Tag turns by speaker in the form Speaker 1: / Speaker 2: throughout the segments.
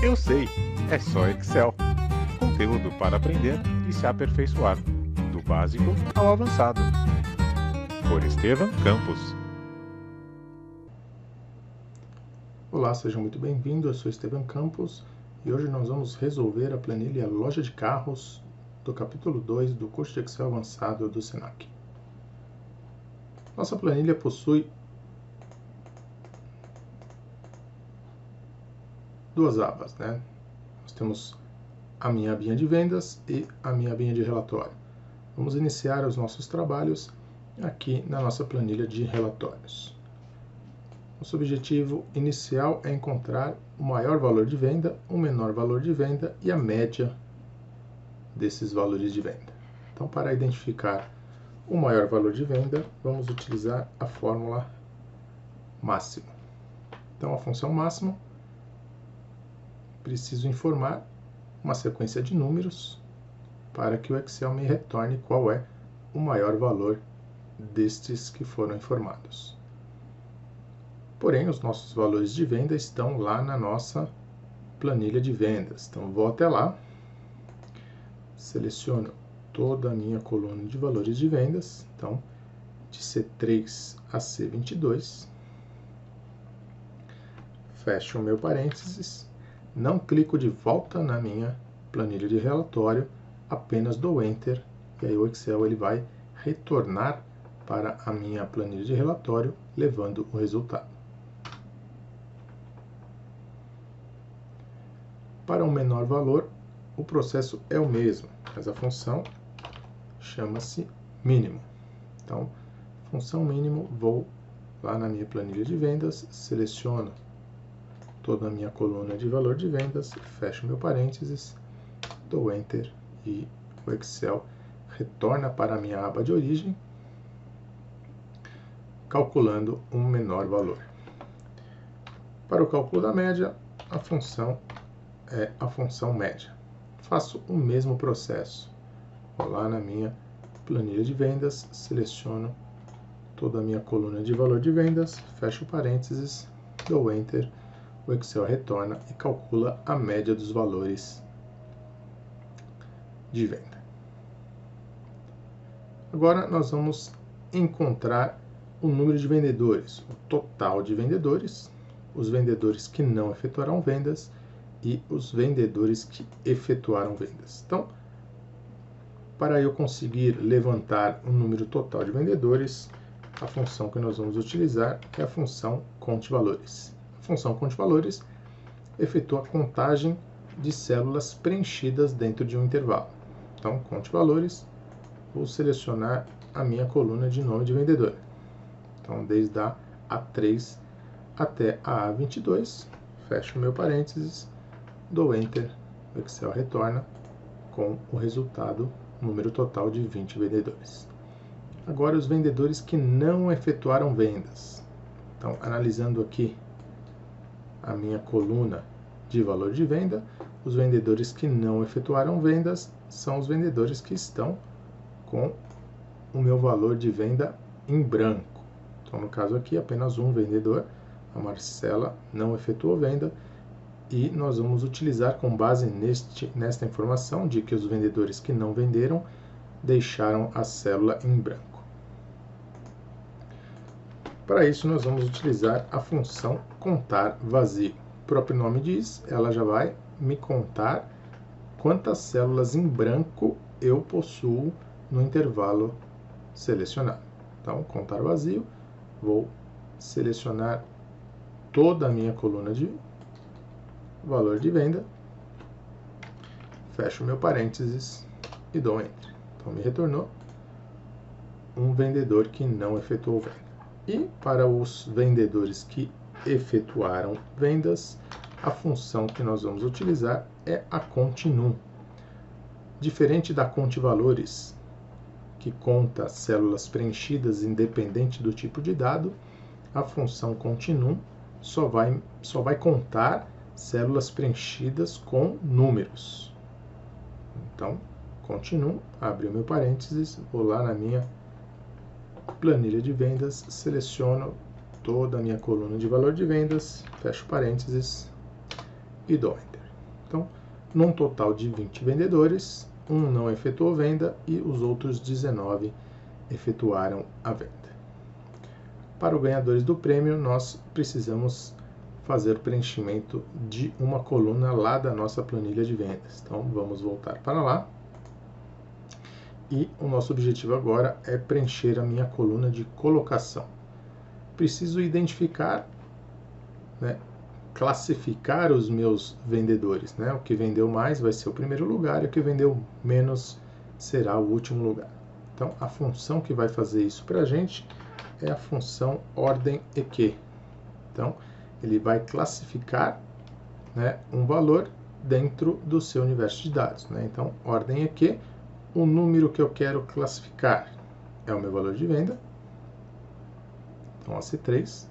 Speaker 1: Eu sei, é só Excel. Conteúdo para aprender e se aperfeiçoar, do básico ao avançado. Por Estevam Campos.
Speaker 2: Olá, sejam muito bem-vindos, eu sou Estevam Campos e hoje nós vamos resolver a planilha Loja de Carros do capítulo 2 do curso de Excel avançado do Senac. Nossa planilha possui duas abas, né? Nós temos a minha abinha de vendas e a minha abinha de relatório. Vamos iniciar os nossos trabalhos aqui na nossa planilha de relatórios. Nosso objetivo inicial é encontrar o maior valor de venda, o menor valor de venda e a média desses valores de venda. Então, para identificar o maior valor de venda, vamos utilizar a fórmula máximo. Então, a função máximo, preciso informar uma sequência de números para que o Excel me retorne qual é o maior valor destes que foram informados. Porém, os nossos valores de venda estão lá na nossa planilha de vendas. Então, vou até lá, seleciono toda a minha coluna de valores de vendas, então, de C3 a C22, fecho o meu parênteses, não clico de volta na minha planilha de relatório, apenas dou Enter, e aí o Excel ele vai retornar para a minha planilha de relatório, levando o resultado. Para um menor valor, o processo é o mesmo, mas a função chama-se mínimo. Então, função mínimo, vou lá na minha planilha de vendas, seleciono toda a minha coluna de valor de vendas, fecho meu parênteses, dou Enter e o Excel retorna para a minha aba de origem, calculando um menor valor. Para o cálculo da média, a função é a função média. Faço o mesmo processo. Vou lá na minha planilha de vendas, seleciono toda a minha coluna de valor de vendas, fecho parênteses, dou Enter, o Excel retorna e calcula a média dos valores de venda. Agora nós vamos encontrar o número de vendedores, o total de vendedores, os vendedores que não efetuarão vendas e os vendedores que efetuaram vendas. Então, para eu conseguir levantar o número total de vendedores, a função que nós vamos utilizar é a função conte valores. A função conte valores efetua a contagem de células preenchidas dentro de um intervalo. Então, conte valores, vou selecionar a minha coluna de nome de vendedor. Então, desde a A3 até a A22, fecho meu parênteses, dou Enter, o Excel retorna com o resultado, número total de 20 vendedores. Agora, os vendedores que não efetuaram vendas. Então, analisando aqui a minha coluna de valor de venda, os vendedores que não efetuaram vendas são os vendedores que estão com o meu valor de venda em branco. Então, no caso aqui, apenas um vendedor, a Marcela, não efetuou venda, e nós vamos utilizar com base nesta informação de que os vendedores que não venderam deixaram a célula em branco. Para isso, nós vamos utilizar a função contar vazio. O próprio nome diz, ela já vai me contar quantas células em branco eu possuo no intervalo selecionado. Então, contar vazio, vou selecionar toda a minha coluna de valor de venda, fecho meu parênteses e dou Enter. Então, me retornou um vendedor que não efetuou venda. E para os vendedores que efetuaram vendas, a função que nós vamos utilizar é a continue. Diferente da conte valores, que conta células preenchidas independente do tipo de dado, a função continue só vai contar células preenchidas com números. Então, continue, abro meu parênteses, vou lá na minha planilha de vendas, seleciono toda a minha coluna de valor de vendas, fecho parênteses e dou Enter. Então, num total de 20 vendedores, um não efetuou venda e os outros 19 efetuaram a venda. Para os ganhadores do prêmio, nós precisamos fazer o preenchimento de uma coluna lá da nossa planilha de vendas. Então, vamos voltar para lá. E o nosso objetivo agora é preencher a minha coluna de colocação. Preciso identificar, classificar os meus vendedores. O que vendeu mais vai ser o primeiro lugar e o que vendeu menos será o último lugar. Então, a função que vai fazer isso para a gente é a função ordem EQ. Então, ele vai classificar um valor dentro do seu universo de dados. Então, ordem EQ, o número que eu quero classificar é o meu valor de venda. Então, AC3.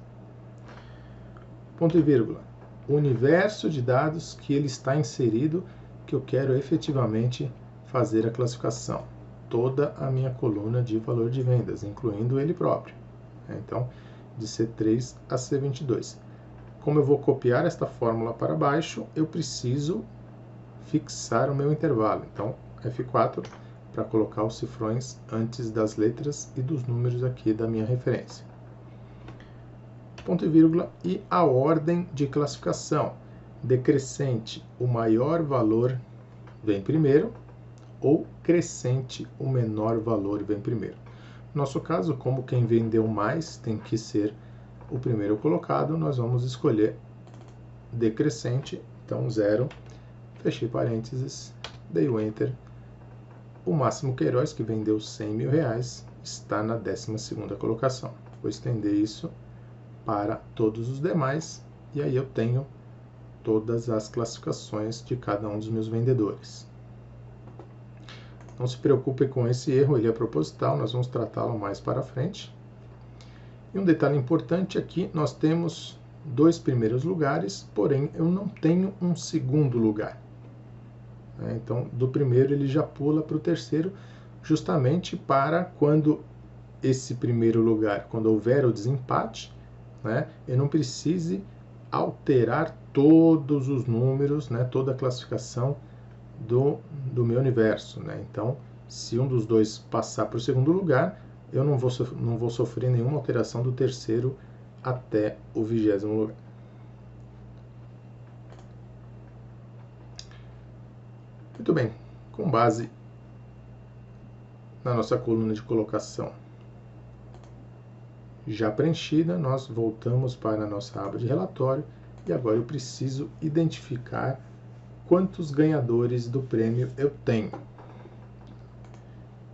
Speaker 2: Ponto e vírgula. O universo de dados que ele está inserido, que eu quero efetivamente fazer a classificação. Toda a minha coluna de valor de vendas, incluindo ele próprio. Então, de C3 a C22. Como eu vou copiar esta fórmula para baixo, eu preciso fixar o meu intervalo. Então, F4 para colocar os cifrões antes das letras e dos números aqui da minha referência. Ponto e vírgula, e a ordem de classificação. Decrescente, o maior valor vem primeiro, ou crescente, o menor valor vem primeiro. No nosso caso, como quem vendeu mais tem que ser o primeiro colocado, nós vamos escolher decrescente, então 0, fechei parênteses, dei o Enter. O Máximo Queiroz, que vendeu R$100.000, está na 12ª colocação. Vou estender isso para todos os demais, e aí eu tenho todas as classificações de cada um dos meus vendedores. Não se preocupe com esse erro, ele é proposital, nós vamos tratá-lo mais para frente. E um detalhe importante aqui, nós temos 2 primeiros lugares, porém eu não tenho um segundo lugar. Então, do primeiro ele já pula para o terceiro, justamente para quando esse primeiro lugar, quando houver o desempate, eu não precise alterar todos os números, toda a classificação do meu universo. Então, se um dos dois passar para o segundo lugar, eu não vou sofrer nenhuma alteração do terceiro até o 20º lugar. Muito bem, com base na nossa coluna de colocação já preenchida, nós voltamos para a nossa aba de relatório e agora eu preciso identificar quantos ganhadores do prêmio eu tenho.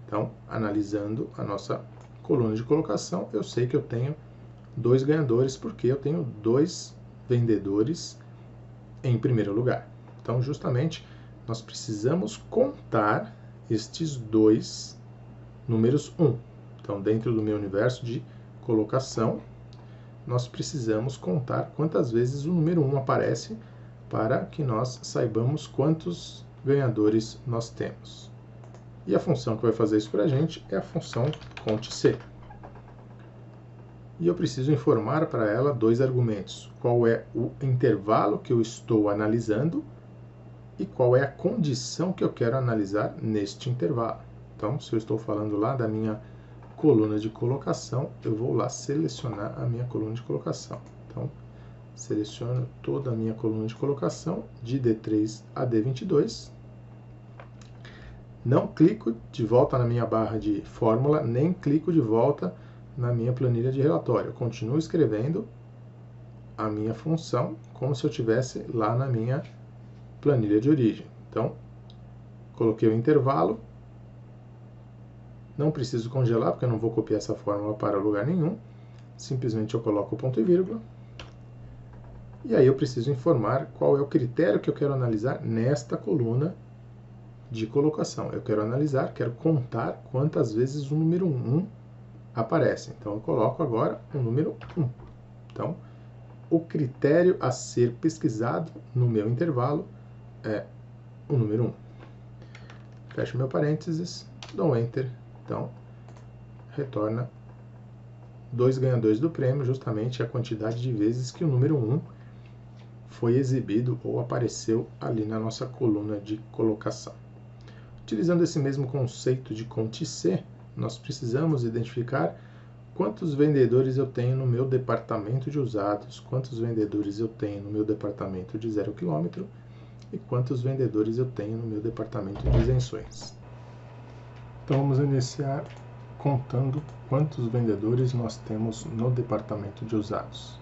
Speaker 2: Então, analisando a nossa coluna de colocação, eu sei que eu tenho 2 ganhadores, porque eu tenho 2 vendedores em primeiro lugar. Então, justamente, nós precisamos contar estes 2 números 1. Então, dentro do meu universo de colocação, nós precisamos contar quantas vezes o número 1 aparece para que nós saibamos quantos ganhadores nós temos. E a função que vai fazer isso para a gente é a função CONT-C. E eu preciso informar para ela 2 argumentos. Qual é o intervalo que eu estou analisando e qual é a condição que eu quero analisar neste intervalo. Então, se eu estou falando lá da minha coluna de colocação, eu vou lá selecionar a minha coluna de colocação. Então, seleciono toda a minha coluna de colocação, de D3 a D22. Não clico de volta na minha barra de fórmula, nem clico de volta na minha planilha de relatório. Eu continuo escrevendo a minha função como se eu estivesse lá na minha planilha de origem. Então, coloquei o intervalo. Não preciso congelar, porque eu não vou copiar essa fórmula para lugar nenhum. Simplesmente eu coloco o ponto e vírgula. E aí eu preciso informar qual é o critério que eu quero analisar nesta coluna de colocação. Eu quero analisar, quero contar quantas vezes o número 1 aparece. Então eu coloco agora o número 1. Então, o critério a ser pesquisado no meu intervalo é o número 1. Fecho meu parênteses, dou Enter. Então, retorna 2 ganhadores do prêmio, justamente a quantidade de vezes que o número 1 foi exibido ou apareceu ali na nossa coluna de colocação. Utilizando esse mesmo conceito de CONT-C, nós precisamos identificar quantos vendedores eu tenho no meu departamento de usados, quantos vendedores eu tenho no meu departamento de 0 km e quantos vendedores eu tenho no meu departamento de isenções. Então vamos iniciar contando quantos vendedores nós temos no departamento de usados.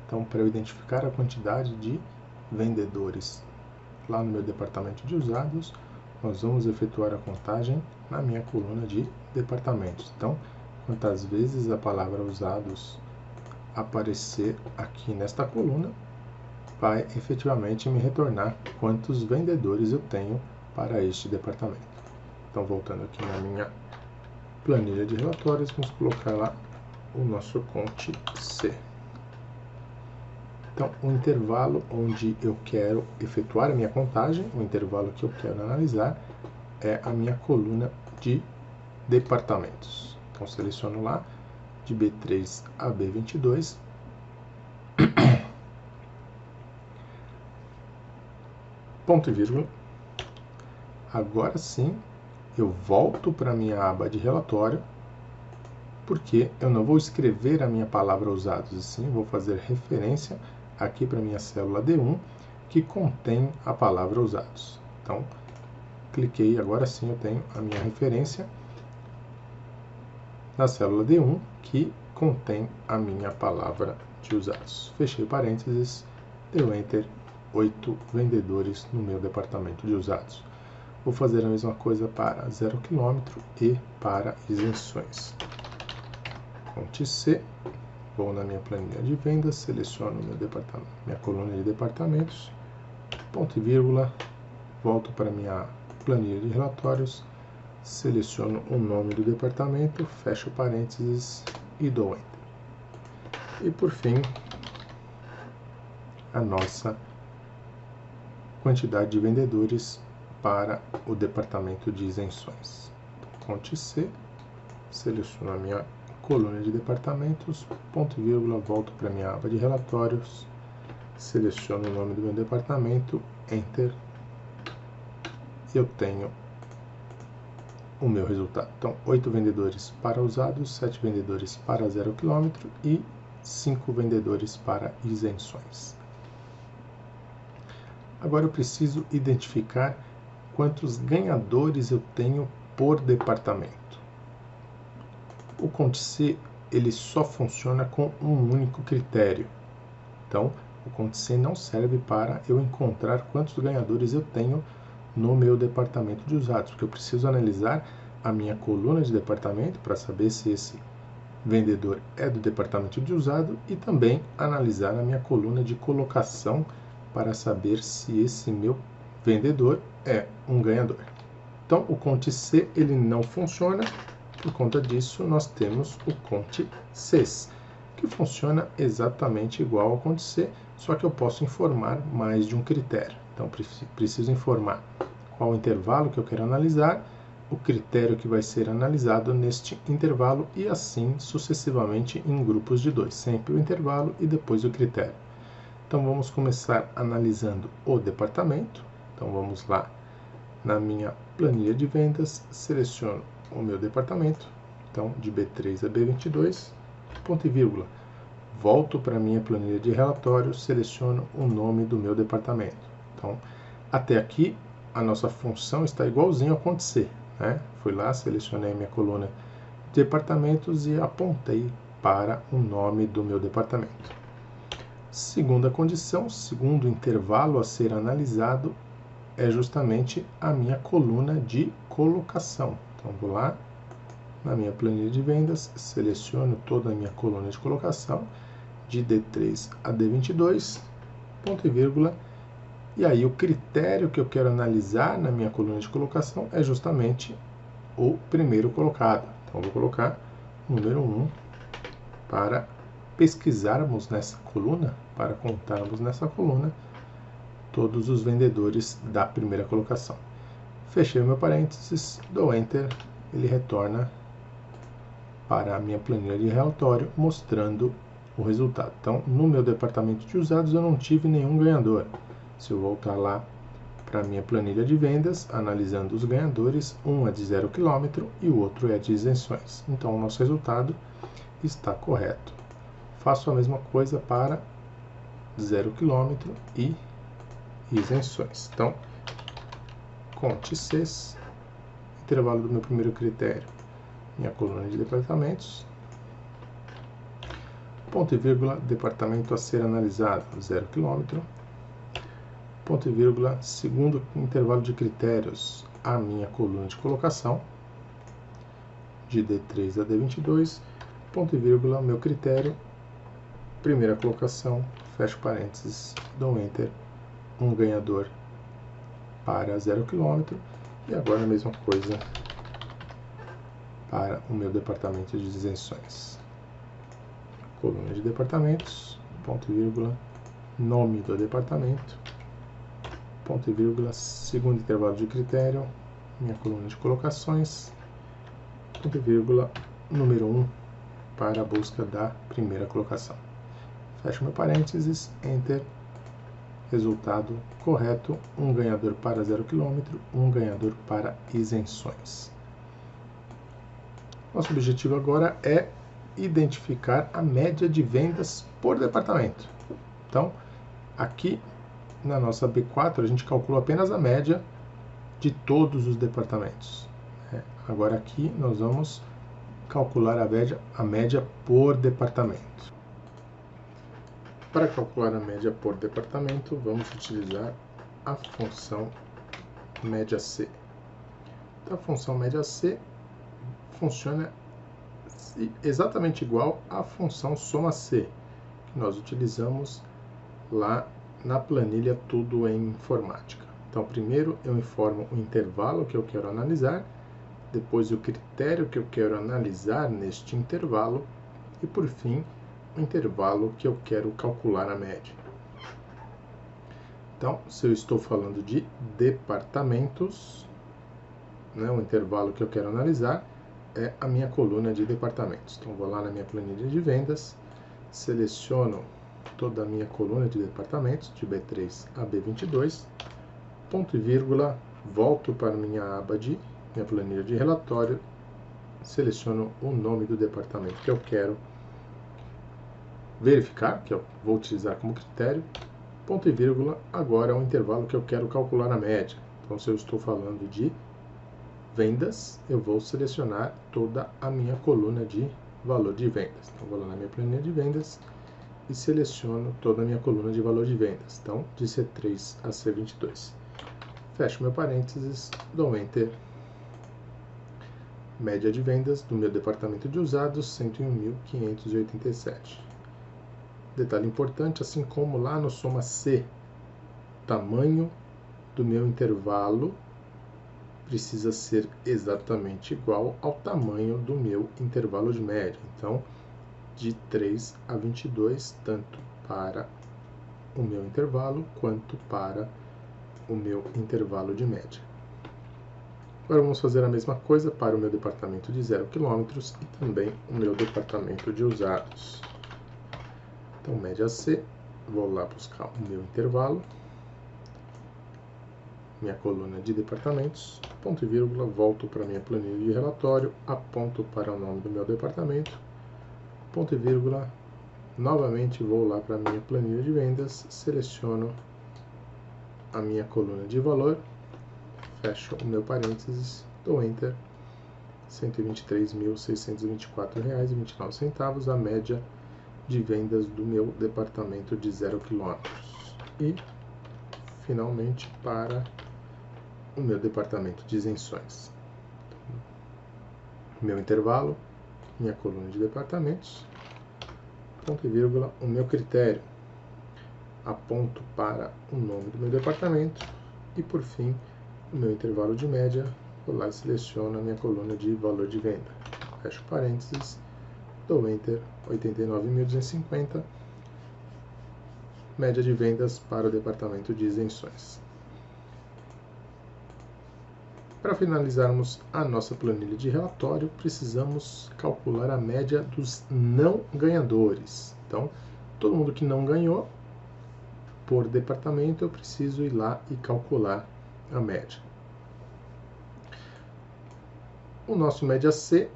Speaker 2: Então, para eu identificar a quantidade de vendedores lá no meu departamento de usados, nós vamos efetuar a contagem na minha coluna de departamentos. Então, quantas vezes a palavra usados aparecer aqui nesta coluna, vai efetivamente me retornar quantos vendedores eu tenho para este departamento. Então, voltando aqui na minha planilha de relatórios, vamos colocar lá o nosso CONT-C. Então, o intervalo onde eu quero efetuar a minha contagem, o intervalo que eu quero analisar, é a minha coluna de departamentos. Então, seleciono lá, de B3 a B22. Ponto e vírgula. Agora sim, eu volto para a minha aba de relatório, porque eu não vou escrever a minha palavra usados, e sim vou fazer referência aqui para a minha célula D1, que contém a palavra usados. Então, cliquei, agora sim eu tenho a minha referência na célula D1, que contém a minha palavra de usados. Fechei parênteses, deu Enter, 8 vendedores no meu departamento de usados. Vou fazer a mesma coisa para 0 km e para isenções. CONT-C. Vou na minha planilha de vendas, seleciono meu departamento, minha coluna de departamentos, ponto e vírgula, volto para minha planilha de relatórios, seleciono o nome do departamento, fecho parênteses e dou Enter. E por fim, a nossa quantidade de vendedores para o departamento de isenções. CONT-C, seleciono a minha coluna de departamentos, ponto e vírgula, volto para minha aba de relatórios, seleciono o nome do meu departamento, Enter, e eu tenho o meu resultado. Então, 8 vendedores para usados, 7 vendedores para 0 km e 5 vendedores para isenções. Agora eu preciso identificar quantos ganhadores eu tenho por departamento. O CONT-C ele só funciona com um único critério. Então, o CONT-C não serve para eu encontrar quantos ganhadores eu tenho no meu departamento de usados, porque eu preciso analisar a minha coluna de departamento para saber se esse vendedor é do departamento de usado e também analisar a minha coluna de colocação para saber se esse meu vendedor é um ganhador. Então, o CONT-C ele não funciona. Por conta disso, nós temos o CONT-Cs, que funciona exatamente igual ao CONT-C, só que eu posso informar mais de um critério. Então, preciso informar qual o intervalo que eu quero analisar, o critério que vai ser analisado neste intervalo e assim sucessivamente em grupos de 2, sempre o intervalo e depois o critério. Então, vamos começar analisando o departamento. Então, vamos lá na minha planilha de vendas, seleciono o meu departamento, então de B3 a B22, ponto e vírgula, volto para a minha planilha de relatório, seleciono o nome do meu departamento. Então, até aqui, a nossa função está igualzinho ao CONT-C, né? Fui lá, selecionei minha coluna de departamentos e apontei para o nome do meu departamento. Segunda condição, segundo intervalo a ser analisado, é justamente a minha coluna de colocação. Então, vou lá na minha planilha de vendas, seleciono toda a minha coluna de colocação, de D3 a D22, ponto e vírgula, e aí o critério que eu quero analisar na minha coluna de colocação é justamente o primeiro colocado. Então, vou colocar número 1 para pesquisarmos nessa coluna, para contarmos nessa coluna todos os vendedores da primeira colocação. Fechei o meu parênteses, dou Enter, ele retorna para a minha planilha de relatório, mostrando o resultado. Então, no meu departamento de usados, eu não tive nenhum ganhador. Se eu voltar lá para a minha planilha de vendas, analisando os ganhadores, um é de 0 km e o outro é de isenções. Então, o nosso resultado está correto. Faço a mesma coisa para 0 km e isenções. Então, conte Cs, intervalo do meu primeiro critério, minha coluna de departamentos, ponto e vírgula, departamento a ser analisado, 0 km, ponto e vírgula, segundo intervalo de critérios, a minha coluna de colocação, de D3 a D22, ponto e vírgula, meu critério, primeira colocação, fecho parênteses, dou Enter, um ganhador para 0 km, e agora a mesma coisa para o meu departamento de isenções. Coluna de departamentos, ponto e vírgula, nome do departamento, ponto e vírgula, segundo intervalo de critério, minha coluna de colocações, ponto e vírgula, número 1 para a busca da primeira colocação. Fecho meu parênteses, Enter, resultado correto, um ganhador para 0 km, um ganhador para isenções. Nosso objetivo agora é identificar a média de vendas por departamento. Então, aqui na nossa B4, a gente calculou apenas a média de todos os departamentos. Agora aqui nós vamos calcular a média por departamento. Para calcular a média por departamento, vamos utilizar a função média C. Então, a função média C funciona exatamente igual à função soma C, que nós utilizamos lá na planilha Tudo em Informática. Então, primeiro eu informo o intervalo que eu quero analisar, depois o critério que eu quero analisar neste intervalo e, por fim, o intervalo que eu quero calcular a média. Então, se eu estou falando de departamentos, o intervalo que eu quero analisar é a minha coluna de departamentos. Então, vou lá na minha planilha de vendas, seleciono toda a minha coluna de departamentos, de B3 a B22, ponto e vírgula, volto para minha aba de minha planilha de relatório, seleciono o nome do departamento que eu quero verificar, que eu vou utilizar como critério, ponto e vírgula, agora é o intervalo que eu quero calcular a média. Então, se eu estou falando de vendas, eu vou selecionar toda a minha coluna de valor de vendas. Então, vou lá na minha planilha de vendas e seleciono toda a minha coluna de valor de vendas. Então, de C3 a C22. Fecho meu parênteses, dou Enter. Média de vendas do meu departamento de usados, 101.587. Detalhe importante, assim como lá no soma C, tamanho do meu intervalo precisa ser exatamente igual ao tamanho do meu intervalo de média. Então, de 3 a 22, tanto para o meu intervalo quanto para o meu intervalo de média. Agora vamos fazer a mesma coisa para o meu departamento de 0 km e também o meu departamento de usados. Então, média C, vou lá buscar o meu intervalo, minha coluna de departamentos, ponto e vírgula, volto para minha planilha de relatório, aponto para o nome do meu departamento, ponto e vírgula, novamente vou lá para a minha planilha de vendas, seleciono a minha coluna de valor, fecho o meu parênteses, dou Enter, R$ 123.624,29, a média de vendas do meu departamento de 0 km. E, finalmente, para o meu departamento de isenções. Meu intervalo, minha coluna de departamentos, ponto e vírgula, o meu critério. Aponto para o nome do meu departamento e, por fim, o meu intervalo de média, vou lá e seleciono a minha coluna de valor de venda. Fecho parênteses, dou Enter, 89.250, média de vendas para o departamento de isenções. Para finalizarmos a nossa planilha de relatório, precisamos calcular a média dos não ganhadores. Então, todo mundo que não ganhou, por departamento, eu preciso ir lá e calcular a média. O nosso média C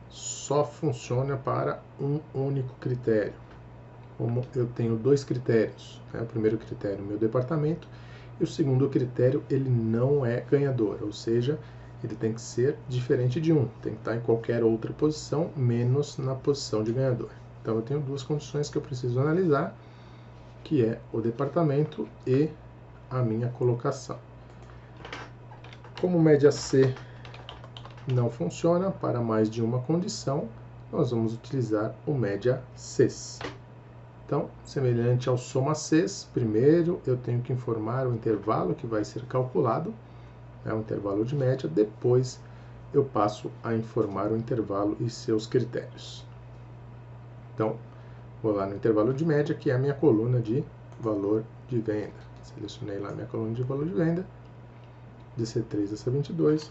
Speaker 2: só funciona para um único critério. Como eu tenho dois critérios, né? O primeiro critério, meu departamento, e o segundo critério, ele não é ganhador, ou seja, ele tem que ser diferente de 1, tem que estar em qualquer outra posição, menos na posição de ganhador. Então eu tenho duas condições que eu preciso analisar, que é o departamento e a minha colocação. Como média C não funciona para mais de uma condição, nós vamos utilizar o média Cs. Então, semelhante ao soma Cs, primeiro eu tenho que informar o intervalo que vai ser calculado, é um intervalo de média, depois eu passo a informar o intervalo e seus critérios. Então, vou lá no intervalo de média, que é a minha coluna de valor de venda. Selecionei lá minha coluna de valor de venda, de C3 a C22,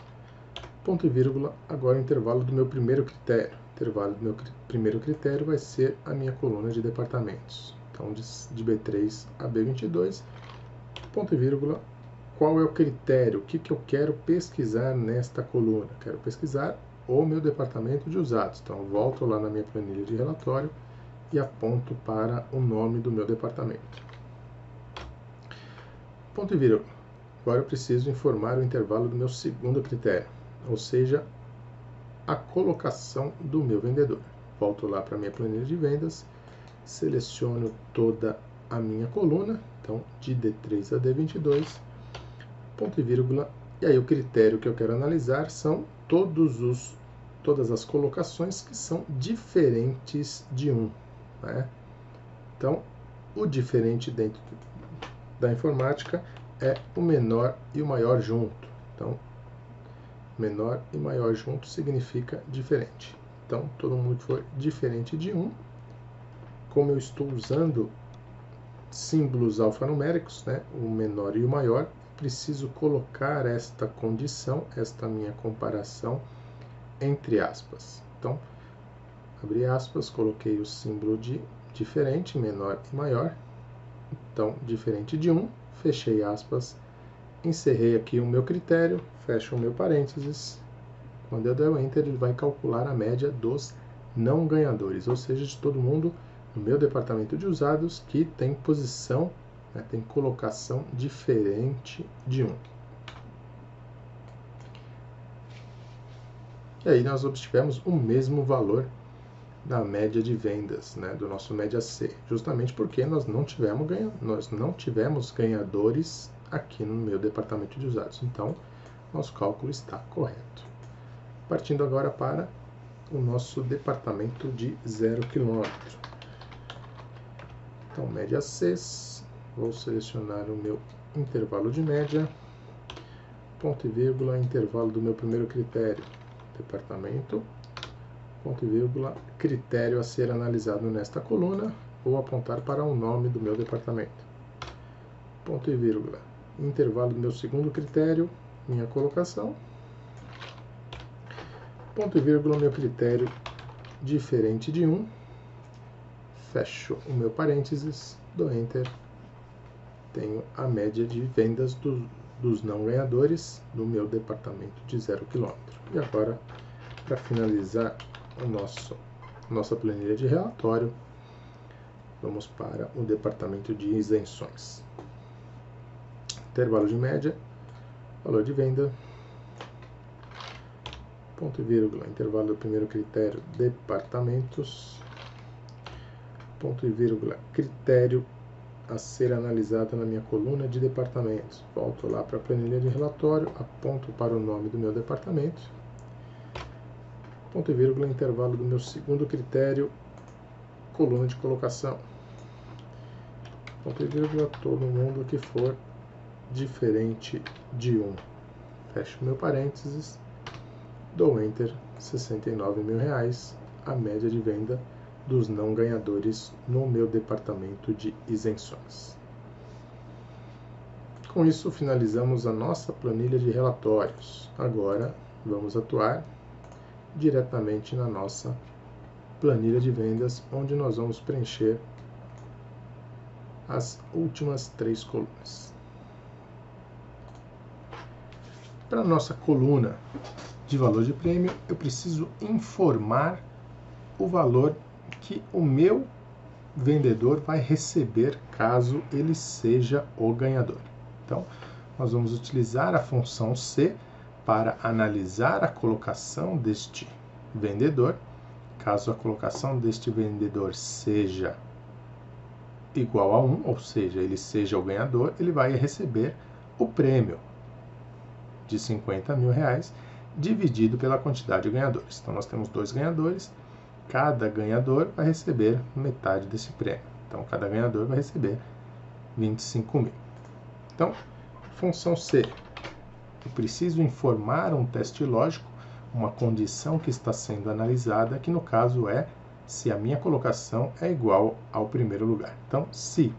Speaker 2: ponto e vírgula, agora o intervalo do meu primeiro critério. O intervalo do meu primeiro critério vai ser a minha coluna de departamentos. Então, de B3 a B22, ponto e vírgula, qual é o critério? O que eu quero pesquisar nesta coluna? Quero pesquisar o meu departamento de usados. Então, eu volto lá na minha planilha de relatório e aponto para o nome do meu departamento. Ponto e vírgula. Agora eu preciso informar o intervalo do meu segundo critério, ou seja, a colocação do meu vendedor. Volto lá para a minha planilha de vendas, seleciono toda a minha coluna, então de D3 a D22, ponto e vírgula, e aí o critério que eu quero analisar são todas as colocações que são diferentes de 1. Né? Então, o diferente dentro da informática é o menor e o maior junto. Então, menor e maior junto significa diferente. Então, todo mundo que for diferente de 1, como eu estou usando símbolos alfanuméricos, né, o menor e o maior, preciso colocar esta condição, esta minha comparação, entre aspas. Então, abri aspas, coloquei o símbolo de diferente, menor e maior. Então, diferente de 1, fechei aspas, encerrei aqui o meu critério, fecho o meu parênteses. Quando eu der o Enter, ele vai calcular a média dos não ganhadores, ou seja, de todo mundo no meu departamento de usados que tem posição, né, tem colocação diferente de 1. E aí nós obtivemos o mesmo valor da média de vendas, né, do nosso média C, justamente porque nós não tivemos ganhadores aqui no meu departamento de usados. Então, nosso cálculo está correto. Partindo agora para o nosso departamento de 0 km. Então, média C, vou selecionar o meu intervalo de média, ponto e vírgula, intervalo do meu primeiro critério, departamento, ponto e vírgula, critério a ser analisado nesta coluna, vou apontar para o nome do meu departamento, ponto e vírgula, intervalo do meu segundo critério, minha colocação, ponto e vírgula, meu critério diferente de 1, fecho o meu parênteses, dou Enter, tenho a média de vendas dos não ganhadores do meu departamento de 0 km. E agora, para finalizar nossa planilha de relatório, vamos para o departamento de isenções. Intervalo de média, valor de venda, ponto e vírgula, intervalo do primeiro critério, departamentos, ponto e vírgula, critério a ser analisado na minha coluna de departamentos. Volto lá para a planilha de relatório, aponto para o nome do meu departamento, ponto e vírgula, intervalo do meu segundo critério, coluna de colocação, ponto e vírgula, todo mundo que for diferente de 1. Fecho meu parênteses, dou Enter, R$69 mil, a média de venda dos não ganhadores no meu departamento de isenções. Com isso, finalizamos a nossa planilha de relatórios. Agora, vamos atuar diretamente na nossa planilha de vendas, onde nós vamos preencher as últimas 3 colunas. Para a nossa coluna de valor de prêmio, eu preciso informar o valor que o meu vendedor vai receber caso ele seja o ganhador. Então, nós vamos utilizar a função C para analisar a colocação deste vendedor. Caso a colocação deste vendedor seja igual a 1, ou seja, ele seja o ganhador, ele vai receber o prêmio de R$50.000 dividido pela quantidade de ganhadores. Então, nós temos 2 ganhadores, cada ganhador vai receber metade desse prêmio. Então, cada ganhador vai receber 25.000. Então, função C, eu preciso informar um teste lógico, uma condição que está sendo analisada, que no caso é se a minha colocação é igual ao primeiro lugar. Então, se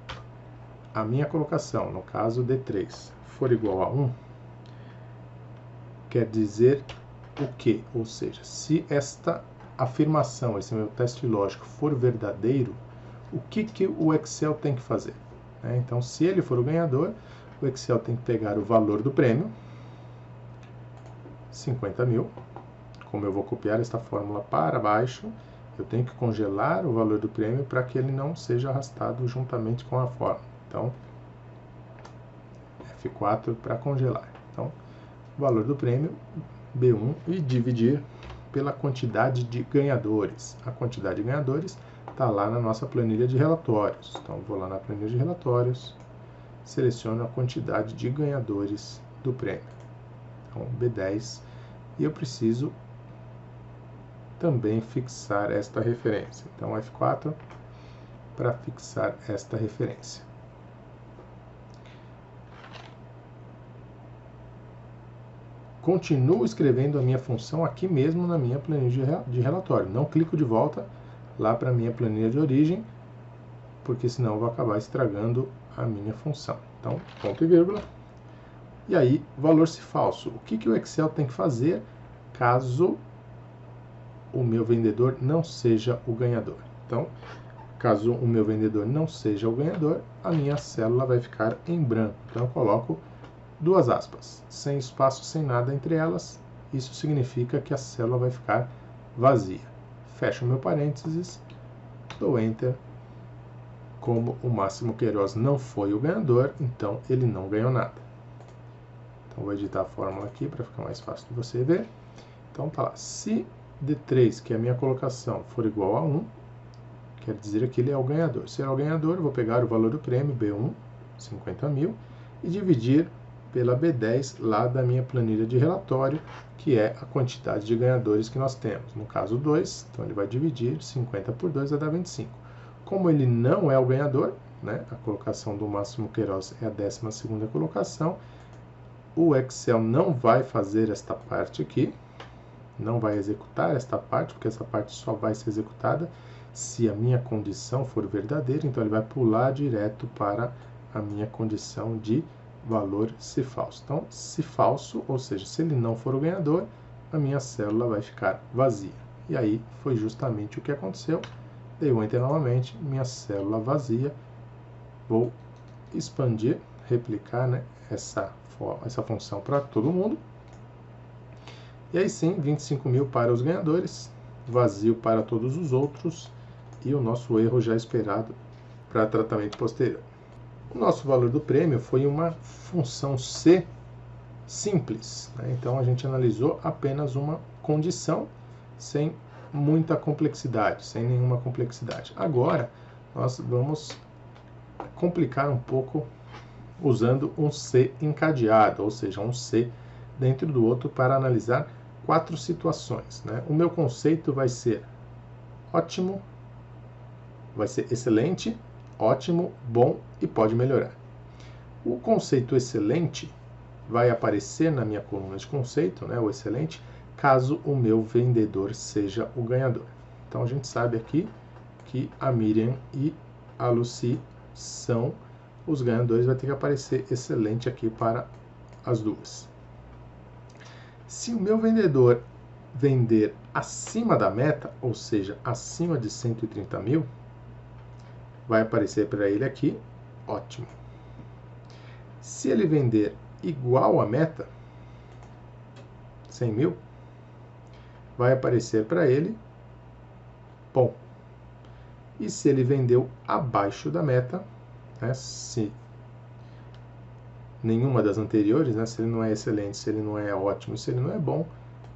Speaker 2: a minha colocação, no caso D3, for igual a 1, quer dizer o quê? Ou seja, se esta afirmação, esse meu teste lógico, for verdadeiro, o que o Excel tem que fazer? Então, se ele for o ganhador, o Excel tem que pegar o valor do prêmio, 50.000. Como eu vou copiar esta fórmula para baixo, eu tenho que congelar o valor do prêmio para que ele não seja arrastado juntamente com a fórmula. Então, F4 para congelar. Então, o valor do prêmio, B1, e dividir pela quantidade de ganhadores. A quantidade de ganhadores está lá na nossa planilha de relatórios. Então, vou lá na planilha de relatórios, seleciono a quantidade de ganhadores do prêmio. Então, B10. E eu preciso também fixar esta referência. Então, F4 para fixar esta referência. Continuo escrevendo a minha função aqui mesmo na minha planilha de relatório. Não clico de volta lá para a minha planilha de origem, porque senão eu vou acabar estragando a minha função. Então, ponto e vírgula. E aí, valor se falso. O que o Excel tem que fazer caso o meu vendedor não seja o ganhador? Então, caso o meu vendedor não seja o ganhador, a minha célula vai ficar em branco. Então, eu coloco 2 aspas, sem espaço, sem nada entre elas. Isso significa que a célula vai ficar vazia. Fecho o meu parênteses, dou Enter. Como o Máximo Queiroz não foi o ganhador, então ele não ganhou nada. Então, vou editar a fórmula aqui para ficar mais fácil de você ver. Então, tá lá. Se D3, que é a minha colocação, for igual a 1, quer dizer que ele é o ganhador. Se ele é o ganhador, eu vou pegar o valor do prêmio, B1, 50.000, e dividir pela B10 lá da minha planilha de relatório, que é a quantidade de ganhadores que nós temos. No caso 2, então ele vai dividir 50 por 2, vai dar 25. Como ele não é o ganhador, a colocação do Máximo Queiroz é a 12ª colocação, o Excel não vai fazer esta parte aqui, não vai executar esta parte, porque essa parte só vai ser executada se a minha condição for verdadeira. Então, ele vai pular direto para a minha condição de valor se falso. Então, se falso, ou seja, se ele não for o ganhador, a minha célula vai ficar vazia. E aí, foi justamente o que aconteceu. Dei o Enter novamente, minha célula vazia. Vou expandir, replicar essa função para todo mundo. E aí sim, 25.000 para os ganhadores, vazio para todos os outros, e o nosso erro já esperado para tratamento posterior. O nosso valor do prêmio foi uma função C simples, Então, a gente analisou apenas uma condição, sem muita complexidade, sem nenhuma complexidade. Agora, nós vamos complicar um pouco usando um C encadeado, ou seja, um C dentro do outro para analisar 4 situações. O meu conceito vai ser ótimo, vai ser excelente, ótimo, bom e pode melhorar. O conceito excelente vai aparecer na minha coluna de conceito, o excelente, caso o meu vendedor seja o ganhador. Então, a gente sabe aqui que a Miriam e a Lucy são os ganhadores, vai ter que aparecer excelente aqui para as duas. Se o meu vendedor vender acima da meta, ou seja, acima de 130 mil, vai aparecer para ele aqui, ótimo. Se ele vender igual à meta, 100 mil, vai aparecer para ele, bom. E se ele vendeu abaixo da meta, né, se nenhuma das anteriores, né, se ele não é excelente, se ele não é ótimo, se ele não é bom,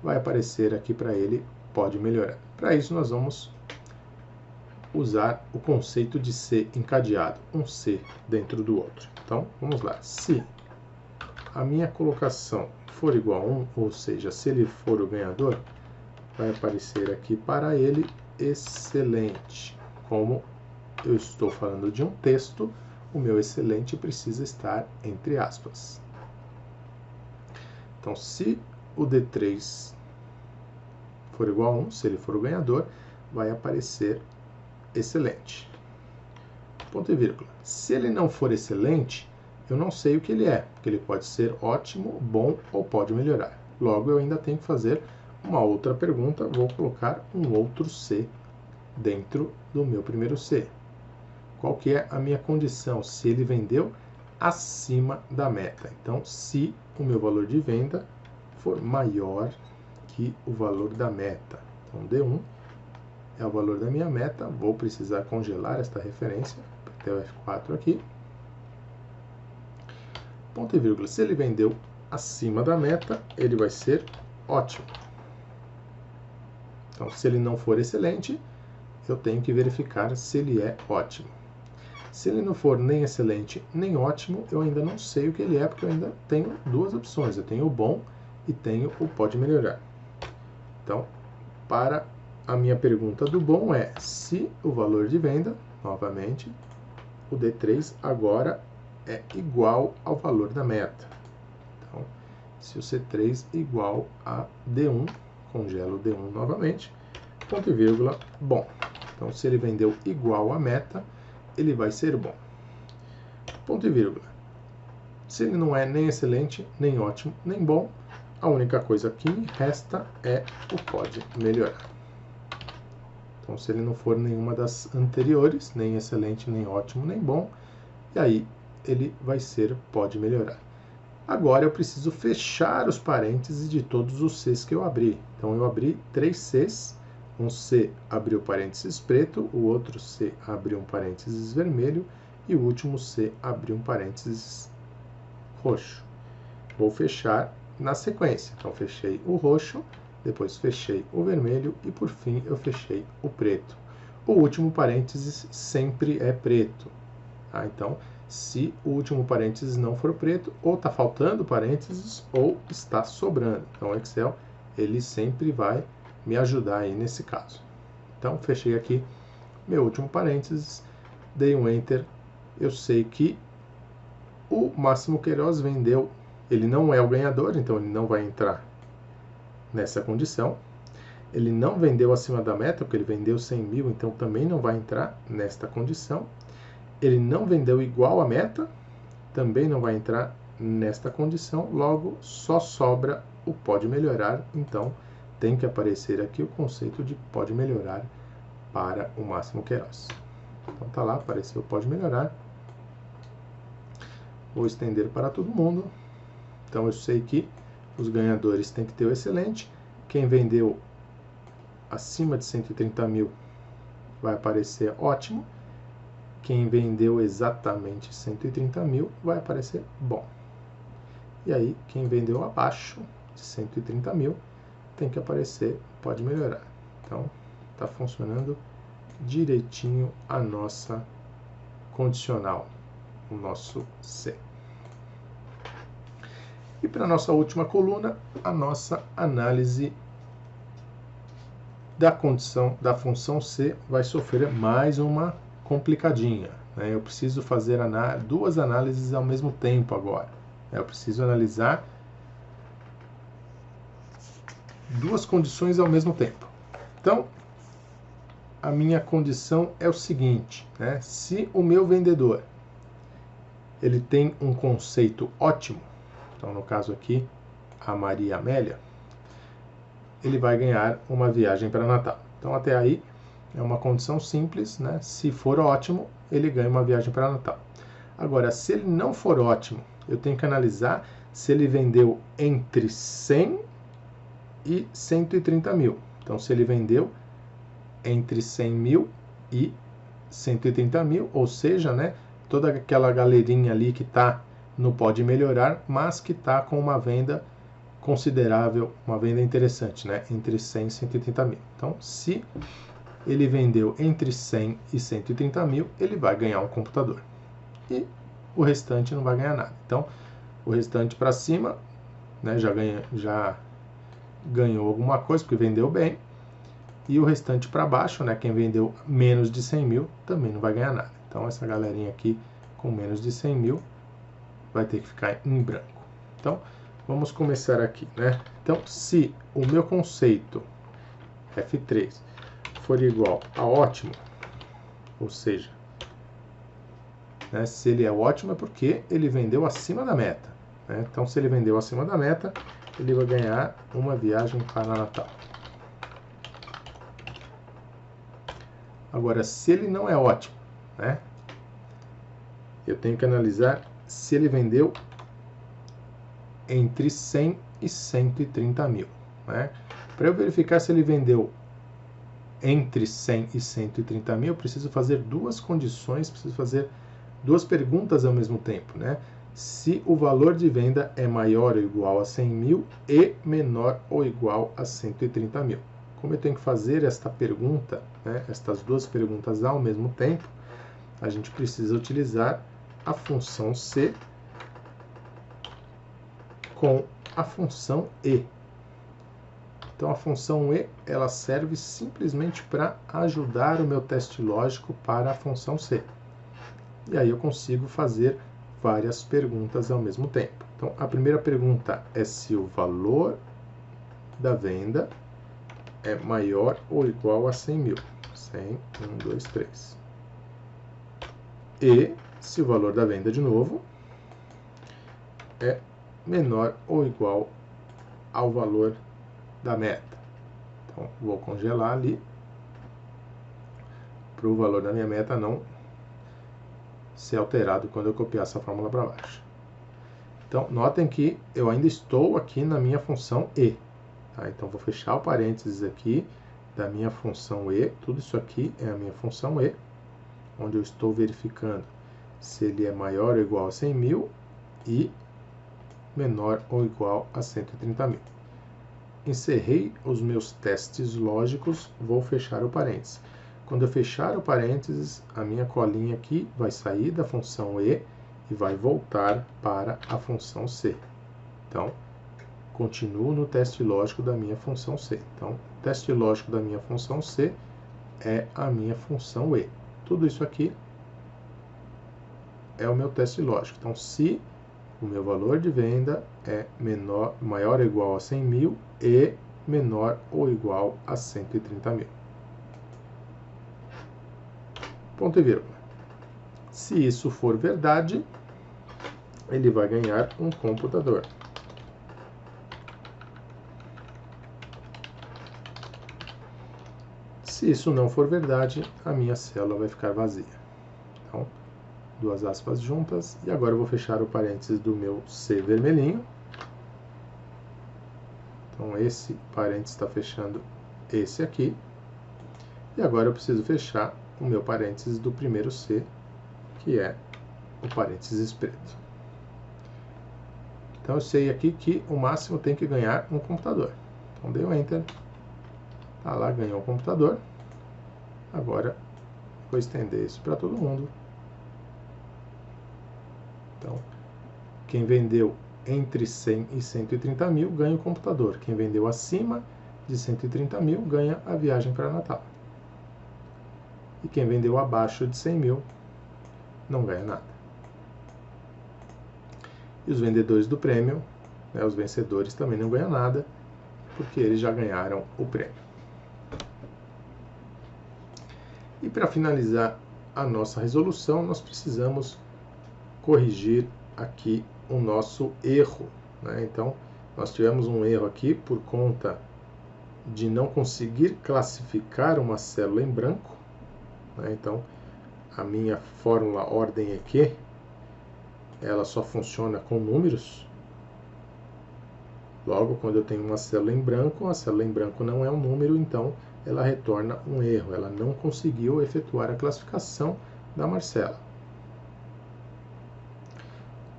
Speaker 2: vai aparecer aqui para ele, pode melhorar. Para isso nós vamos usar o conceito de C encadeado, um C dentro do outro. Então, vamos lá. Se a minha colocação for igual a 1, ou seja, se ele for o ganhador, vai aparecer aqui para ele excelente. Como eu estou falando de um texto, o meu excelente precisa estar entre aspas. Então, se o D3 for igual a 1, se ele for o ganhador, vai aparecer excelente. Ponto e vírgula. Se ele não for excelente, eu não sei o que ele é, porque ele pode ser ótimo, bom ou pode melhorar. Logo, eu ainda tenho que fazer uma outra pergunta, vou colocar um outro C dentro do meu primeiro C. Qual que é a minha condição? Se ele vendeu acima da meta. Então, se o meu valor de venda for maior que o valor da meta. Então, D1 é o valor da minha meta. Vou precisar congelar esta referência. Até o F4 aqui. Ponto e vírgula. Se ele vendeu acima da meta, ele vai ser ótimo. Então, se ele não for excelente, eu tenho que verificar se ele é ótimo. Se ele não for nem excelente nem ótimo, eu ainda não sei o que ele é, porque eu ainda tenho duas opções. Eu tenho o bom e tenho o pode melhorar. Então, para a minha pergunta do bom é se o valor de venda, novamente, o D3 agora é igual ao valor da meta. Então, se o C3 igual a D1, congelo o D1 novamente, ponto e vírgula, bom. Então, se ele vendeu igual à meta, ele vai ser bom. Ponto e vírgula. Se ele não é nem excelente, nem ótimo, nem bom, a única coisa que me resta é o pode melhorar. Então, se ele não for nenhuma das anteriores, nem excelente, nem ótimo, nem bom, e aí ele vai ser pode melhorar. Agora eu preciso fechar os parênteses de todos os Cs que eu abri. Então, eu abri 3 Cs. Um C abriu parênteses preto, o outro C abriu um parênteses vermelho e o último C abriu um parênteses roxo. Vou fechar na sequência. Então, fechei o roxo, depois fechei o vermelho e, por fim, eu fechei o preto. O último parênteses sempre é preto. Tá? Então, se o último parênteses não for preto, ou está faltando parênteses ou está sobrando. Então, o Excel ele sempre vai me ajudar aí nesse caso. Então, fechei aqui meu último parênteses, dei um Enter. Eu sei que o Máximo Queiroz vendeu, ele não é o ganhador, então ele não vai entrar nessa condição. Ele não vendeu acima da meta, porque ele vendeu 100 mil, então também não vai entrar nesta condição. Ele não vendeu igual à meta, também não vai entrar nesta condição. Logo, só sobra o pode melhorar, então tem que aparecer aqui o conceito de pode melhorar para o Máximo Queiroz. Então tá lá, apareceu pode melhorar. Vou estender para todo mundo. Então eu sei que os ganhadores têm que ter o excelente. Quem vendeu acima de 130 mil vai aparecer ótimo. Quem vendeu exatamente 130 mil vai aparecer bom. E aí, quem vendeu abaixo de 130 mil tem que aparecer pode melhorar. Então, está funcionando direitinho a nossa condicional, o nosso C. E para a nossa última coluna, a nossa análise da condição da função C vai sofrer mais uma complicadinha. Né? Eu preciso fazer duas análises ao mesmo tempo agora. Eu preciso analisar duas condições ao mesmo tempo. Então, a minha condição é o seguinte, né? Se o meu vendedor ele tem um conceito ótimo, então no caso aqui, a Maria Amélia, ele vai ganhar uma viagem para Natal. Então, até aí, é uma condição simples, né? Se for ótimo, ele ganha uma viagem para Natal. Agora, se ele não for ótimo, eu tenho que analisar se ele vendeu entre 100 e 130 mil. Então, se ele vendeu entre 100 mil e 130 mil, ou seja, né, toda aquela galerinha ali que está no Pode Melhorar, mas que está com uma venda considerável, uma venda interessante, né, entre 100 e 130 mil. Então, se ele vendeu entre 100 e 130 mil, ele vai ganhar um computador. E o restante não vai ganhar nada. Então, o restante para cima, né, já ganhou alguma coisa, porque vendeu bem. E o restante para baixo, né, quem vendeu menos de 100 mil, também não vai ganhar nada. Então, essa galerinha aqui com menos de 100 mil vai ter que ficar em branco. Então, vamos começar aqui, né? Então, se o meu conceito F3 for igual a ótimo, ou seja, né, se ele é ótimo é porque ele vendeu acima da meta, né? Então, se ele vendeu acima da meta, ele vai ganhar uma viagem para Natal. Agora, se ele não é ótimo, né, eu tenho que analisar se ele vendeu entre 100 e 130 mil. Né? Para eu verificar se ele vendeu entre 100 e 130 mil, eu preciso fazer duas condições, preciso fazer duas perguntas ao mesmo tempo. Né? Se o valor de venda é maior ou igual a 100 mil e menor ou igual a 130 mil. Como eu tenho que fazer esta pergunta, né, estas duas perguntas ao mesmo tempo, a gente precisa utilizar a função C com a função E. Então, a função E, ela serve simplesmente para ajudar o meu teste lógico para a função C. E aí eu consigo fazer várias perguntas ao mesmo tempo. Então, a primeira pergunta é se o valor da venda é maior ou igual a 100 mil. 100, 1, 2, 3. E se o valor da venda, de novo, é menor ou igual ao valor da meta. Então, vou congelar ali para o valor da minha meta não ser alterado quando eu copiar essa fórmula para baixo. Então, notem que eu ainda estou aqui na minha função E. Tá? Então, vou fechar o parênteses aqui da minha função E. Tudo isso aqui é a minha função E, onde eu estou verificando se ele é maior ou igual a 100 mil e menor ou igual a 130 mil. Encerrei os meus testes lógicos, vou fechar o parênteses. Quando eu fechar o parênteses, a minha colinha aqui vai sair da função E e vai voltar para a função C. Então, continuo no teste lógico da minha função C. Então, o teste lógico da minha função C é a minha função E. Tudo isso aqui é o meu teste lógico. Então, se o meu valor de venda é maior ou igual a 100 mil e menor ou igual a 130 mil. Ponto e vírgula. Se isso for verdade, ele vai ganhar um computador. Se isso não for verdade, a minha célula vai ficar vazia. Então, duas aspas juntas. E agora eu vou fechar o parênteses do meu C vermelhinho. Então, esse parênteses está fechando esse aqui. E agora eu preciso fechar o meu parênteses do primeiro C, que é o parênteses preto. Então, eu sei aqui que o máximo tem que ganhar um computador. Então, dei o Enter. Tá lá, ganhou um computador. Agora, vou estender isso para todo mundo. Então, quem vendeu entre 100 e 130 mil ganha o computador. Quem vendeu acima de 130 mil ganha a viagem para Natal. E quem vendeu abaixo de 100 mil não ganha nada. E os vendedores do prêmio, né, os vencedores, também não ganham nada, porque eles já ganharam o prêmio. E para finalizar a nossa resolução, nós precisamos corrigir aqui o nosso erro. Né? Então, nós tivemos um erro aqui por conta de não conseguir classificar uma célula em branco, né? Então, a minha fórmula ordem EQ, ela só funciona com números. Logo, quando eu tenho uma célula em branco, a célula em branco não é um número, então ela retorna um erro. Ela não conseguiu efetuar a classificação da Marcela.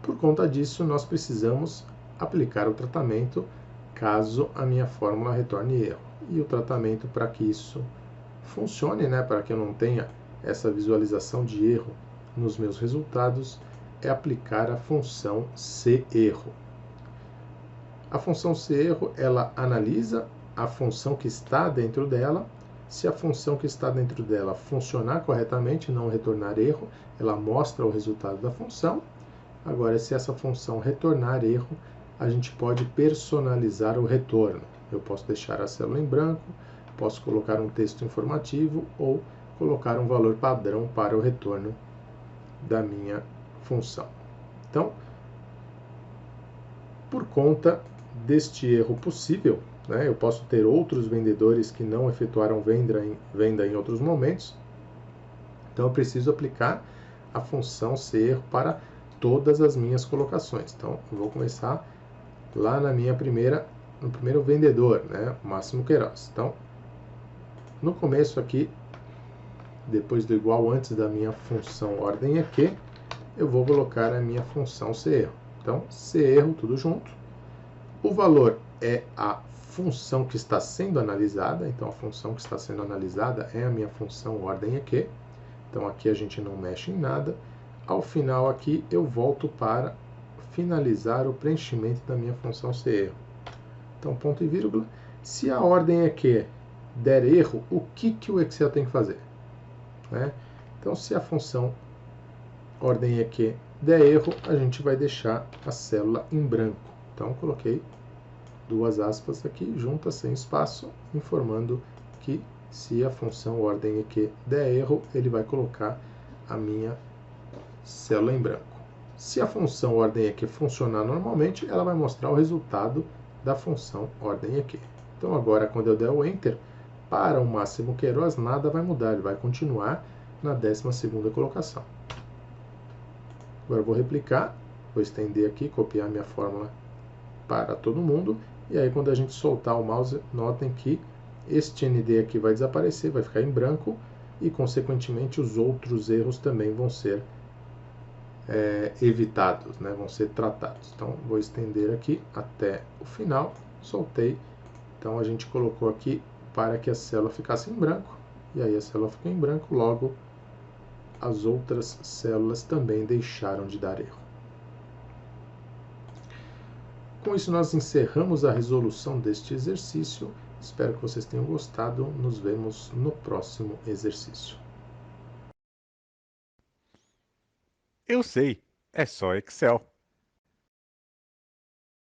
Speaker 2: Por conta disso, nós precisamos aplicar o tratamento caso a minha fórmula retorne erro. E o tratamento para que isso funcione, né, para que eu não tenha essa visualização de erro nos meus resultados, é aplicar a função CErro. A função CErro, ela analisa a função que está dentro dela. Se a função que está dentro dela funcionar corretamente, não retornar erro, ela mostra o resultado da função. Agora, se essa função retornar erro, a gente pode personalizar o retorno. Eu posso deixar a célula em branco, posso colocar um texto informativo ou colocar um valor padrão para o retorno da minha função. Então, por conta deste erro possível, né, eu posso ter outros vendedores que não efetuaram venda em outros momentos. Então, eu preciso aplicar a função CErro para todas as minhas colocações. Então, eu vou começar lá no primeiro vendedor, né, o Máximo Queiroz. Então, no começo aqui, depois do igual antes da minha função ordem EQ, eu vou colocar a minha função CErro. Então, CErro, tudo junto. O valor é a função que está sendo analisada. Então, a função que está sendo analisada é a minha função ordem EQ. Então, aqui a gente não mexe em nada. Ao final aqui, eu volto para finalizar o preenchimento da minha função CErro. Então, ponto e vírgula. Se a ordem EQ der erro, o que o Excel tem que fazer? Né? Então, se a função ordem EQ der erro, a gente vai deixar a célula em branco. Então, coloquei duas aspas aqui, juntas, sem espaço, informando que se a função ordem EQ der erro, ele vai colocar a minha célula em branco. Se a função ordem EQ funcionar normalmente, ela vai mostrar o resultado da função ordem EQ. Então, agora, quando eu der o Enter, para o Máximo Queiroz, nada vai mudar, ele vai continuar na 12ª colocação. Agora eu vou replicar, vou estender aqui, copiar minha fórmula para todo mundo, e aí quando a gente soltar o mouse, notem que este ND aqui vai desaparecer, vai ficar em branco, e consequentemente os outros erros também vão ser evitados, né? Vão ser tratados. Então vou estender aqui até o final, soltei, então a gente colocou aqui para que a célula ficasse em branco, e aí a célula ficou em branco, logo as outras células também deixaram de dar erro. Com isso, nós encerramos a resolução deste exercício. Espero que vocês tenham gostado. Nos vemos no próximo exercício.
Speaker 1: Eu sei, é só Excel.